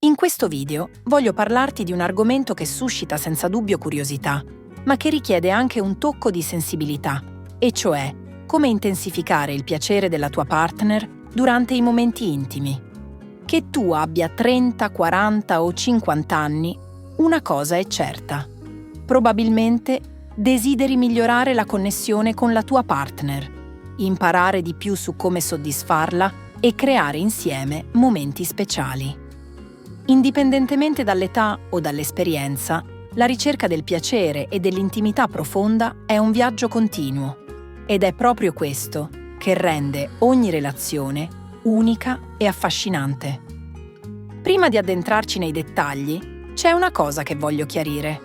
In questo video voglio parlarti di un argomento che suscita senza dubbio curiosità, ma che richiede anche un tocco di sensibilità, e cioè come intensificare il piacere della tua partner durante i momenti intimi. Che tu abbia 30, 40 o 50 anni, una cosa è certa. Probabilmente desideri migliorare la connessione con la tua partner, imparare di più su come soddisfarla e creare insieme momenti speciali. Indipendentemente dall'età o dall'esperienza, la ricerca del piacere e dell'intimità profonda è un viaggio continuo ed è proprio questo che rende ogni relazione unica e affascinante. Prima di addentrarci nei dettagli, c'è una cosa che voglio chiarire.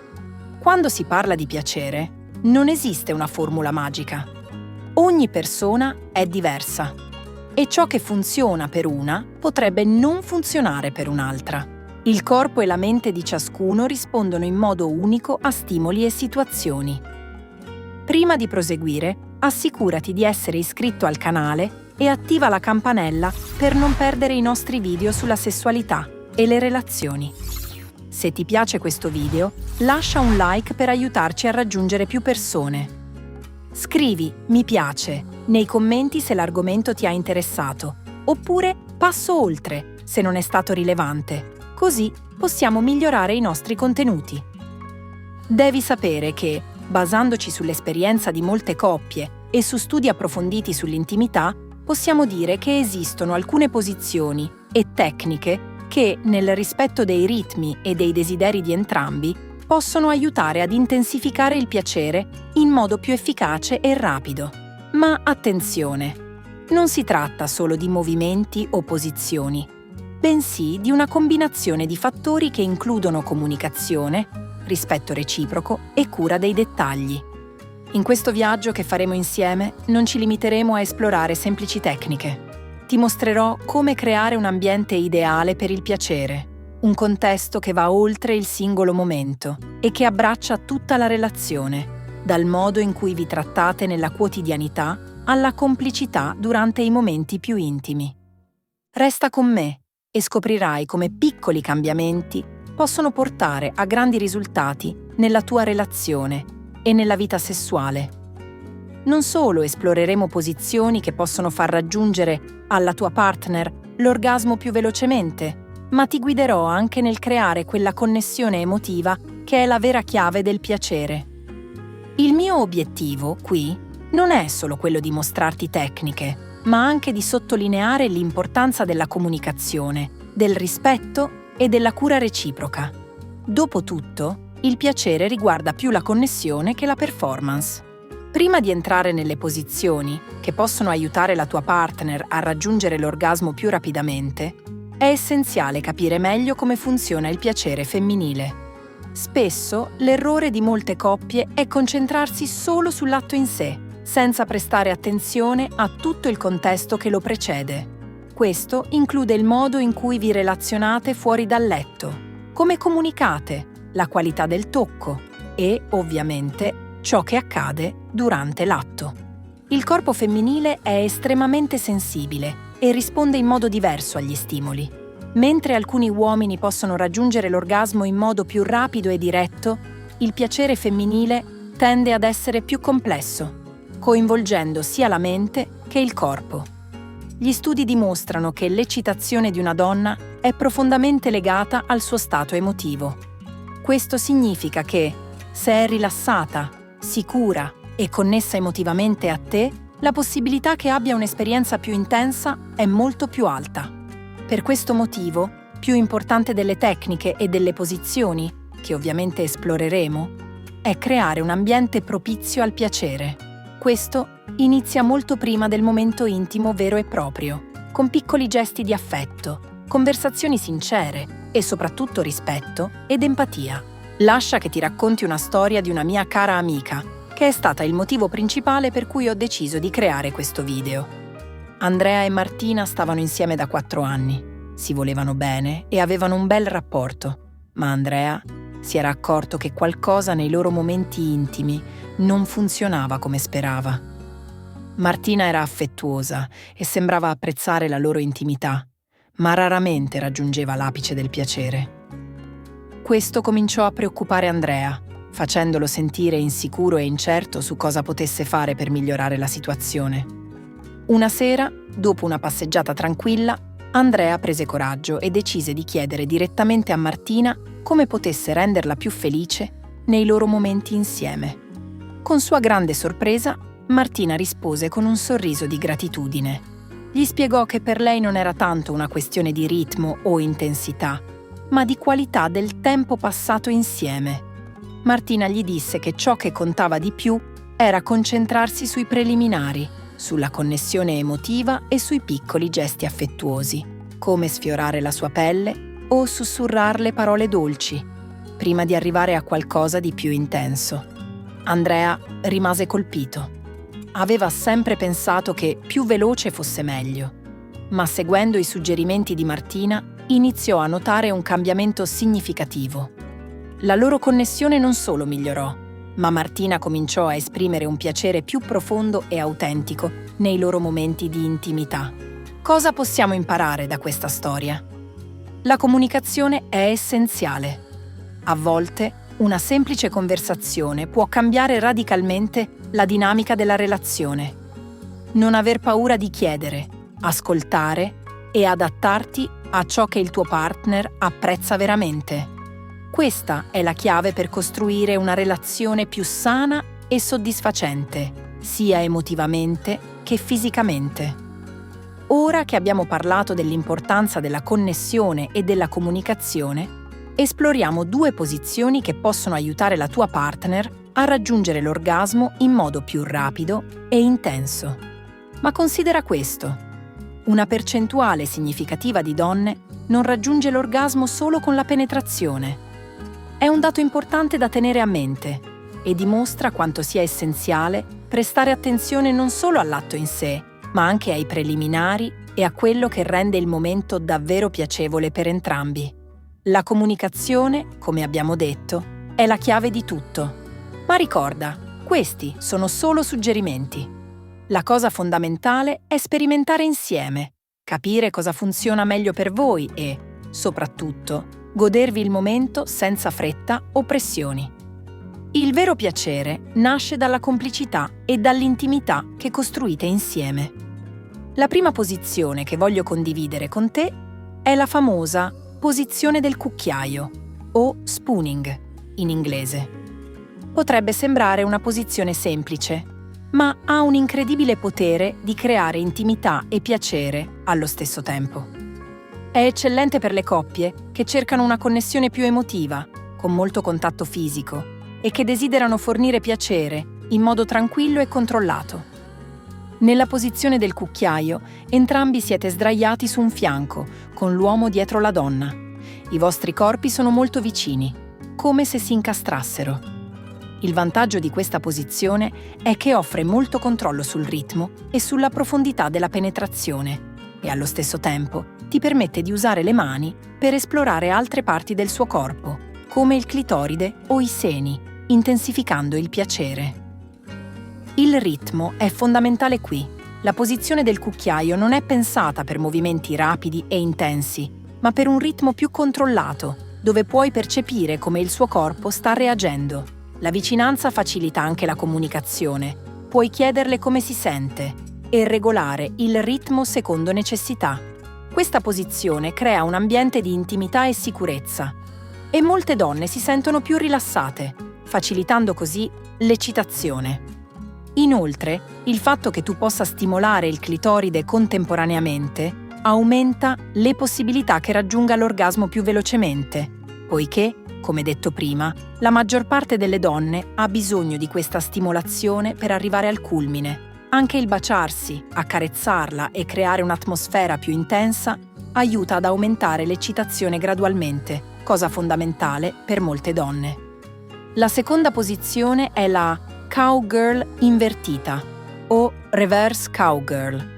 Quando si parla di piacere, non esiste una formula magica. Ogni persona è diversa e ciò che funziona per una potrebbe non funzionare per un'altra. Il corpo e la mente di ciascuno rispondono in modo unico a stimoli e situazioni. Prima di proseguire, assicurati di essere iscritto al canale e attiva la campanella per non perdere i nostri video sulla sessualità e le relazioni. Se ti piace questo video, lascia un like per aiutarci a raggiungere più persone. Scrivi "mi piace" nei commenti se l'argomento ti ha interessato, oppure passo oltre se non è stato rilevante. Così possiamo migliorare i nostri contenuti. Devi sapere che, basandoci sull'esperienza di molte coppie e su studi approfonditi sull'intimità, possiamo dire che esistono alcune posizioni e tecniche che, nel rispetto dei ritmi e dei desideri di entrambi, possono aiutare ad intensificare il piacere in modo più efficace e rapido. Ma attenzione! Non si tratta solo di movimenti o posizioni, bensì di una combinazione di fattori che includono comunicazione, rispetto reciproco e cura dei dettagli. In questo viaggio che faremo insieme non ci limiteremo a esplorare semplici tecniche. Ti mostrerò come creare un ambiente ideale per il piacere, un contesto che va oltre il singolo momento e che abbraccia tutta la relazione, dal modo in cui vi trattate nella quotidianità alla complicità durante i momenti più intimi. Resta con me e scoprirai come piccoli cambiamenti possono portare a grandi risultati nella tua relazione e nella vita sessuale. Non solo esploreremo posizioni che possono far raggiungere alla tua partner l'orgasmo più velocemente, ma ti guiderò anche nel creare quella connessione emotiva che è la vera chiave del piacere. Il mio obiettivo, qui, non è solo quello di mostrarti tecniche, ma anche di sottolineare l'importanza della comunicazione, del rispetto e della cura reciproca. Dopotutto, il piacere riguarda più la connessione che la performance. Prima di entrare nelle posizioni che possono aiutare la tua partner a raggiungere l'orgasmo più rapidamente, è essenziale capire meglio come funziona il piacere femminile. Spesso l'errore di molte coppie è concentrarsi solo sull'atto in sé, senza prestare attenzione a tutto il contesto che lo precede. Questo include il modo in cui vi relazionate fuori dal letto, come comunicate, la qualità del tocco e, ovviamente, ciò che accade durante l'atto. Il corpo femminile è estremamente sensibile e risponde in modo diverso agli stimoli. Mentre alcuni uomini possono raggiungere l'orgasmo in modo più rapido e diretto, il piacere femminile tende ad essere più complesso, coinvolgendo sia la mente che il corpo. Gli studi dimostrano che l'eccitazione di una donna è profondamente legata al suo stato emotivo. Questo significa che, se è rilassata, sicura e connessa emotivamente a te, la possibilità che abbia un'esperienza più intensa è molto più alta. Per questo motivo, più importante delle tecniche e delle posizioni, che ovviamente esploreremo, è creare un ambiente propizio al piacere. Questo inizia molto prima del momento intimo vero e proprio, con piccoli gesti di affetto, conversazioni sincere e soprattutto rispetto ed empatia. Lascia che ti racconti una storia di una mia cara amica, che è stata il motivo principale per cui ho deciso di creare questo video. Andrea e Martina stavano insieme da 4 anni, si volevano bene e avevano un bel rapporto, ma Andrea si era accorto che qualcosa nei loro momenti intimi non funzionava come sperava. Martina era affettuosa e sembrava apprezzare la loro intimità, ma raramente raggiungeva l'apice del piacere. Questo cominciò a preoccupare Andrea, facendolo sentire insicuro e incerto su cosa potesse fare per migliorare la situazione. Una sera, dopo una passeggiata tranquilla, Andrea prese coraggio e decise di chiedere direttamente a Martina come potesse renderla più felice nei loro momenti insieme. Con sua grande sorpresa, Martina rispose con un sorriso di gratitudine. Gli spiegò che per lei non era tanto una questione di ritmo o intensità, ma di qualità del tempo passato insieme. Martina gli disse che ciò che contava di più era concentrarsi sui preliminari, sulla connessione emotiva e sui piccoli gesti affettuosi, come sfiorare la sua pelle o sussurrarle parole dolci, prima di arrivare a qualcosa di più intenso. Andrea rimase colpito. Aveva sempre pensato che più veloce fosse meglio, ma seguendo i suggerimenti di Martina iniziò a notare un cambiamento significativo. La loro connessione non solo migliorò, ma Martina cominciò a esprimere un piacere più profondo e autentico nei loro momenti di intimità. Cosa possiamo imparare da questa storia? La comunicazione è essenziale. A volte, una semplice conversazione può cambiare radicalmente la dinamica della relazione. Non aver paura di chiedere, ascoltare e adattarti a ciò che il tuo partner apprezza veramente. Questa è la chiave per costruire una relazione più sana e soddisfacente, sia emotivamente che fisicamente. Ora che abbiamo parlato dell'importanza della connessione e della comunicazione, esploriamo 2 posizioni che possono aiutare la tua partner a raggiungere l'orgasmo in modo più rapido e intenso. Ma considera questo: una percentuale significativa di donne non raggiunge l'orgasmo solo con la penetrazione. È un dato importante da tenere a mente e dimostra quanto sia essenziale prestare attenzione non solo all'atto in sé, ma anche ai preliminari e a quello che rende il momento davvero piacevole per entrambi. La comunicazione, come abbiamo detto, è la chiave di tutto. Ma ricorda, questi sono solo suggerimenti. La cosa fondamentale è sperimentare insieme, capire cosa funziona meglio per voi e, soprattutto, godervi il momento senza fretta o pressioni. Il vero piacere nasce dalla complicità e dall'intimità che costruite insieme. La prima posizione che voglio condividere con te è la famosa posizione del cucchiaio, o spooning in inglese. Potrebbe sembrare una posizione semplice, ma ha un incredibile potere di creare intimità e piacere allo stesso tempo. È eccellente per le coppie che cercano una connessione più emotiva, con molto contatto fisico, e che desiderano fornire piacere in modo tranquillo e controllato. Nella posizione del cucchiaio, entrambi siete sdraiati su un fianco, con l'uomo dietro la donna. I vostri corpi sono molto vicini, come se si incastrassero. Il vantaggio di questa posizione è che offre molto controllo sul ritmo e sulla profondità della penetrazione e allo stesso tempo ti permette di usare le mani per esplorare altre parti del suo corpo, come il clitoride o i seni, intensificando il piacere. Il ritmo è fondamentale qui. La posizione del cucchiaio non è pensata per movimenti rapidi e intensi, ma per un ritmo più controllato, dove puoi percepire come il suo corpo sta reagendo. La vicinanza facilita anche la comunicazione. Puoi chiederle come si sente e regolare il ritmo secondo necessità. Questa posizione crea un ambiente di intimità e sicurezza e molte donne si sentono più rilassate, facilitando così l'eccitazione. Inoltre, il fatto che tu possa stimolare il clitoride contemporaneamente aumenta le possibilità che raggiunga l'orgasmo più velocemente, poiché, come detto prima, la maggior parte delle donne ha bisogno di questa stimolazione per arrivare al culmine. Anche il baciarsi, accarezzarla e creare un'atmosfera più intensa aiuta ad aumentare l'eccitazione gradualmente, cosa fondamentale per molte donne. La seconda posizione è la cowgirl invertita o reverse cowgirl.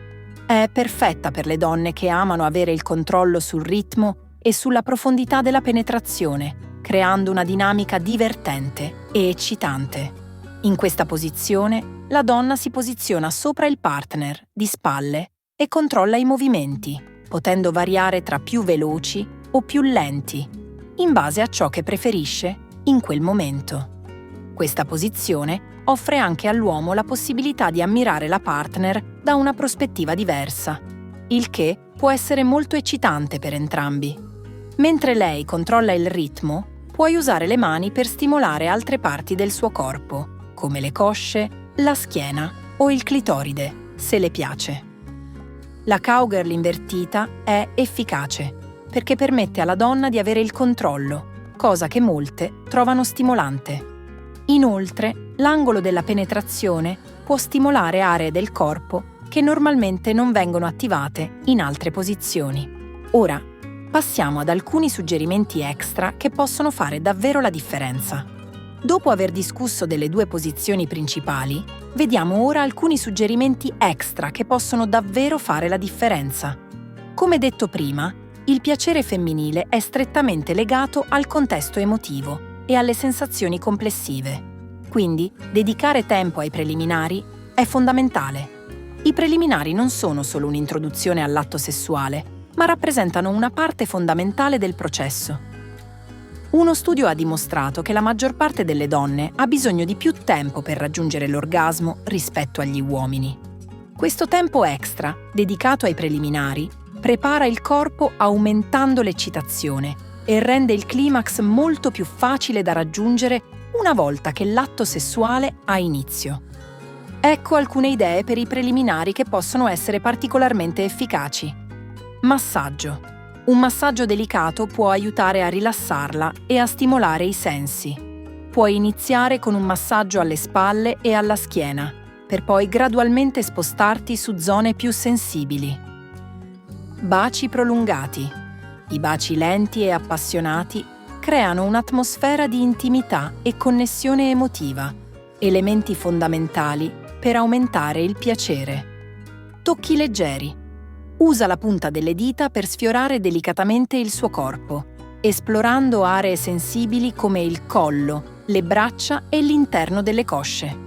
È perfetta per le donne che amano avere il controllo sul ritmo e sulla profondità della penetrazione, creando una dinamica divertente e eccitante. In questa posizione, la donna si posiziona sopra il partner, di spalle, e controlla i movimenti. potendo variare tra più veloci o più lenti, in base a ciò che preferisce in quel momento. Questa posizione offre anche all'uomo la possibilità di ammirare la partner da una prospettiva diversa, il che può essere molto eccitante per entrambi. Mentre lei controlla il ritmo, puoi usare le mani per stimolare altre parti del suo corpo, come le cosce, la schiena o il clitoride, se le piace. La cowgirl invertita è efficace perché permette alla donna di avere il controllo, cosa che molte trovano stimolante. Inoltre, l'angolo della penetrazione può stimolare aree del corpo che normalmente non vengono attivate in altre posizioni. Ora, passiamo ad alcuni suggerimenti extra che possono fare davvero la differenza. Dopo aver discusso delle due posizioni principali, vediamo ora alcuni suggerimenti extra che possono davvero fare la differenza. Come detto prima, il piacere femminile è strettamente legato al contesto emotivo e alle sensazioni complessive. Quindi, dedicare tempo ai preliminari è fondamentale. I preliminari non sono solo un'introduzione all'atto sessuale, ma rappresentano una parte fondamentale del processo. Uno studio ha dimostrato che la maggior parte delle donne ha bisogno di più tempo per raggiungere l'orgasmo rispetto agli uomini. Questo tempo extra, dedicato ai preliminari, prepara il corpo aumentando l'eccitazione e rende il climax molto più facile da raggiungere una volta che l'atto sessuale ha inizio. Ecco alcune idee per i preliminari che possono essere particolarmente efficaci. Massaggio. Un massaggio delicato può aiutare a rilassarla e a stimolare i sensi. Puoi iniziare con un massaggio alle spalle e alla schiena, per poi gradualmente spostarti su zone più sensibili. Baci prolungati. I baci lenti e appassionati creano un'atmosfera di intimità e connessione emotiva, elementi fondamentali per aumentare il piacere. Tocchi leggeri. Usa la punta delle dita per sfiorare delicatamente il suo corpo, esplorando aree sensibili come il collo, le braccia e l'interno delle cosce.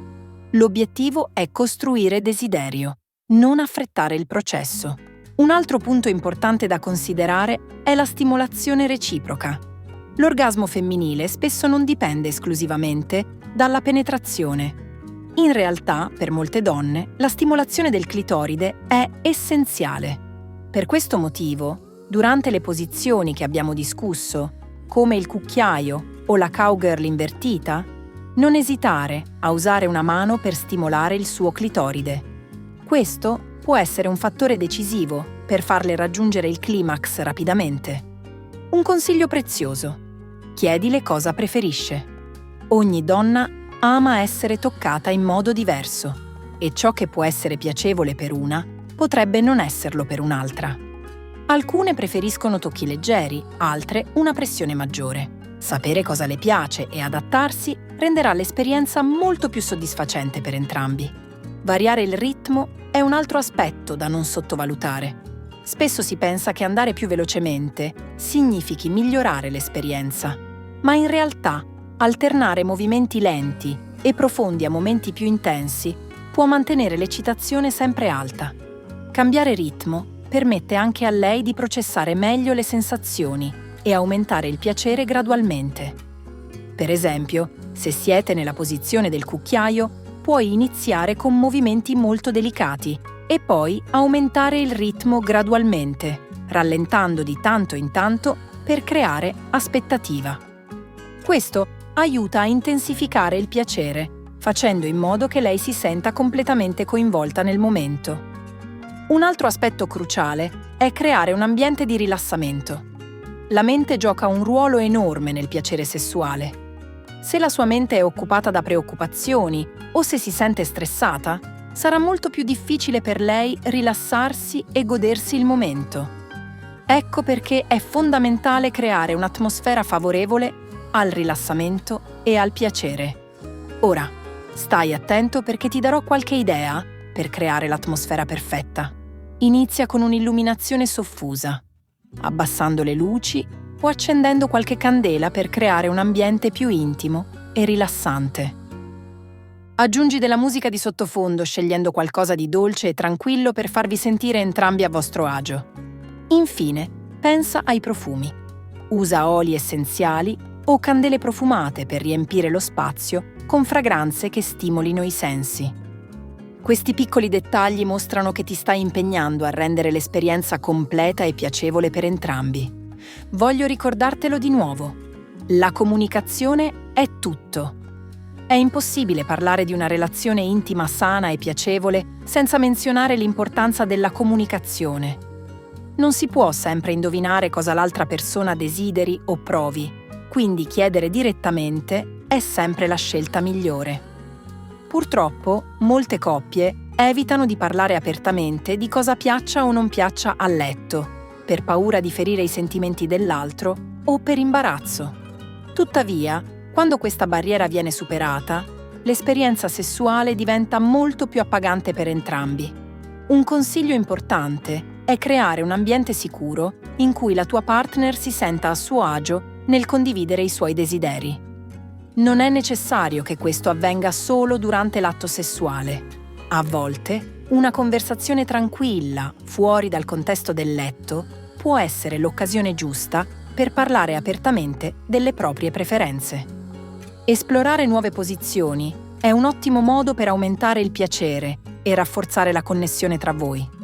L'obiettivo è costruire desiderio, non affrettare il processo. Un altro punto importante da considerare è la stimolazione reciproca. L'orgasmo femminile spesso non dipende esclusivamente dalla penetrazione. In realtà, per molte donne, la stimolazione del clitoride è essenziale. Per questo motivo, durante le posizioni che abbiamo discusso, come il cucchiaio o la cowgirl invertita, non esitare a usare una mano per stimolare il suo clitoride. Questo può essere un fattore decisivo per farle raggiungere il climax rapidamente. Un consiglio prezioso: chiedile cosa preferisce. Ogni donna ama essere toccata in modo diverso e ciò che può essere piacevole per una potrebbe non esserlo per un'altra. Alcune preferiscono tocchi leggeri, altre una pressione maggiore. Sapere cosa le piace e adattarsi renderà l'esperienza molto più soddisfacente per entrambi. Variare il ritmo è un altro aspetto da non sottovalutare. Spesso si pensa che andare più velocemente significhi migliorare l'esperienza, ma in realtà alternare movimenti lenti e profondi a momenti più intensi può mantenere l'eccitazione sempre alta. Cambiare ritmo permette anche a lei di processare meglio le sensazioni e aumentare il piacere gradualmente. Per esempio, se siete nella posizione del cucchiaio, puoi iniziare con movimenti molto delicati e poi aumentare il ritmo gradualmente, rallentando di tanto in tanto per creare aspettativa. Questo aiuta a intensificare il piacere, facendo in modo che lei si senta completamente coinvolta nel momento. Un altro aspetto cruciale è creare un ambiente di rilassamento. La mente gioca un ruolo enorme nel piacere sessuale. Se la sua mente è occupata da preoccupazioni o se si sente stressata, sarà molto più difficile per lei rilassarsi e godersi il momento. Ecco perché è fondamentale creare un'atmosfera favorevole al rilassamento e al piacere. Ora, stai attento perché ti darò qualche idea per creare l'atmosfera perfetta. Inizia con un'illuminazione soffusa, abbassando le luci o accendendo qualche candela per creare un ambiente più intimo e rilassante. Aggiungi della musica di sottofondo scegliendo qualcosa di dolce e tranquillo per farvi sentire entrambi a vostro agio. Infine, pensa ai profumi. Usa oli essenziali o candele profumate per riempire lo spazio con fragranze che stimolino i sensi. Questi piccoli dettagli mostrano che ti stai impegnando a rendere l'esperienza completa e piacevole per entrambi. Voglio ricordartelo di nuovo. La comunicazione è tutto. È impossibile parlare di una relazione intima sana e piacevole senza menzionare l'importanza della comunicazione. Non si può sempre indovinare cosa l'altra persona desideri o provi, quindi chiedere direttamente è sempre la scelta migliore. Purtroppo, molte coppie evitano di parlare apertamente di cosa piaccia o non piaccia a letto, per paura di ferire i sentimenti dell'altro o per imbarazzo. Tuttavia, quando questa barriera viene superata, l'esperienza sessuale diventa molto più appagante per entrambi. Un consiglio importante è creare un ambiente sicuro in cui la tua partner si senta a suo agio nel condividere i suoi desideri. Non è necessario che questo avvenga solo durante l'atto sessuale. A volte, una conversazione tranquilla, fuori dal contesto del letto, può essere l'occasione giusta per parlare apertamente delle proprie preferenze. Esplorare nuove posizioni è un ottimo modo per aumentare il piacere e rafforzare la connessione tra voi.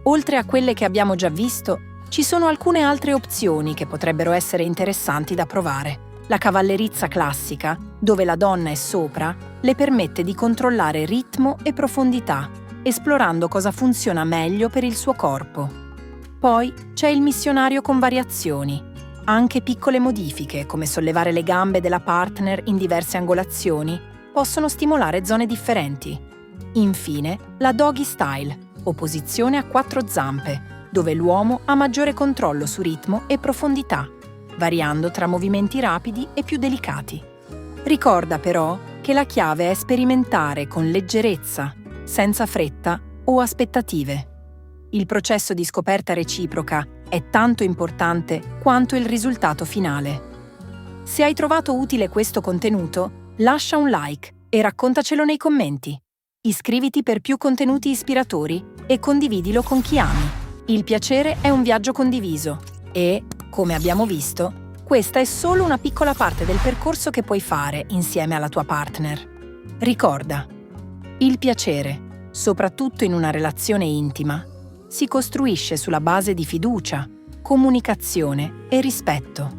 Oltre a quelle che abbiamo già visto, ci sono alcune altre opzioni che potrebbero essere interessanti da provare. La cavallerizza classica, dove la donna è sopra, le permette di controllare ritmo e profondità, esplorando cosa funziona meglio per il suo corpo. Poi c'è il missionario con variazioni. Anche piccole modifiche, come sollevare le gambe della partner in diverse angolazioni, possono stimolare zone differenti. Infine, la doggy style, o posizione a 4 zampe, dove l'uomo ha maggiore controllo su ritmo e profondità, variando tra movimenti rapidi e più delicati. Ricorda però che la chiave è sperimentare con leggerezza, senza fretta o aspettative. Il processo di scoperta reciproca è tanto importante quanto il risultato finale. Se hai trovato utile questo contenuto, lascia un like e raccontacelo nei commenti. Iscriviti per più contenuti ispiratori e condividilo con chi ami. Il piacere è un viaggio condiviso e, come abbiamo visto, questa è solo una piccola parte del percorso che puoi fare insieme alla tua partner. Ricorda, il piacere, soprattutto in una relazione intima, si costruisce sulla base di fiducia, comunicazione e rispetto.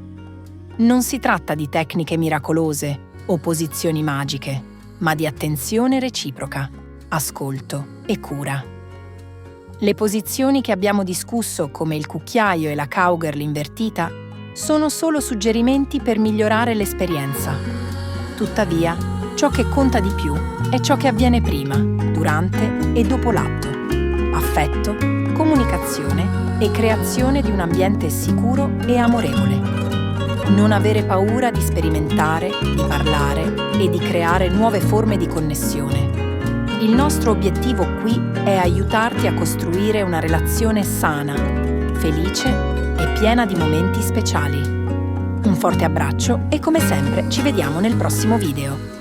Non si tratta di tecniche miracolose o posizioni magiche, ma di attenzione reciproca, ascolto e cura. Le posizioni che abbiamo discusso, come il cucchiaio e la cowgirl invertita, sono solo suggerimenti per migliorare l'esperienza. Tuttavia, ciò che conta di più è ciò che avviene prima, durante e dopo l'atto. Affetto, comunicazione e creazione di un ambiente sicuro e amorevole. Non avere paura di sperimentare, di parlare e di creare nuove forme di connessione. Il nostro obiettivo qui è aiutarti a costruire una relazione sana, felice e piena di momenti speciali. Un forte abbraccio e come sempre ci vediamo nel prossimo video.